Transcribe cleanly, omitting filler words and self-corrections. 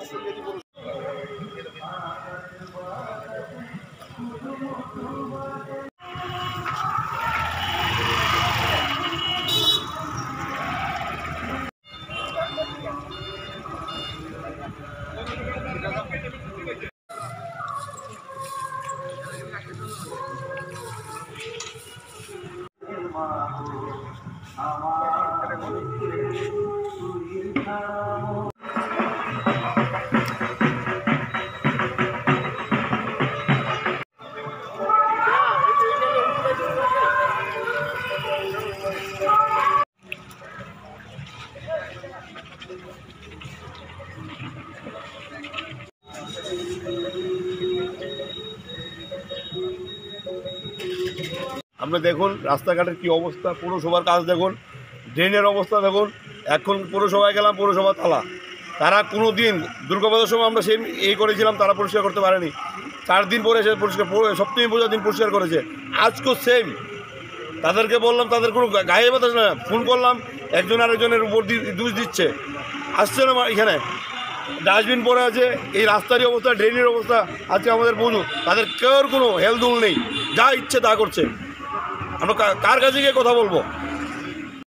আপনি দেখুন রাস্তাঘাটের কি অবস্থা, পৌরসভার কাজ দেখুন, ড্রেনের অবস্থা দেখুন। এখন পৌরসভায় গেলাম, পৌরসভা তালা। তারা কোনো দিন দুর্গাপূজার সময় আমরা সেই করেছিলাম, তারা পরিষ্কার করতে পারেনি। 4 দিন পরে এসে পরিষ্কার, সপ্তমী পূজার দিন পরিষ্কার করেছে। আজকেও সেম। তাদেরকে বললাম, তাদের কোনো গায়ে বাতাস না। ফোন করলাম, একজন আরেকজনের উপর দোষ দিচ্ছে, আসছে না এখানে। ডাস্টবিন পড়ে আছে, এই রাস্তারই অবস্থা, ড্রেনের অবস্থা আজকে আমাদের বন্ধু। তাদের কেউর কোনো হেলদোল নেই, যা ইচ্ছে তা করছে। আমরা কার কাছে গিয়ে কথা বলবো?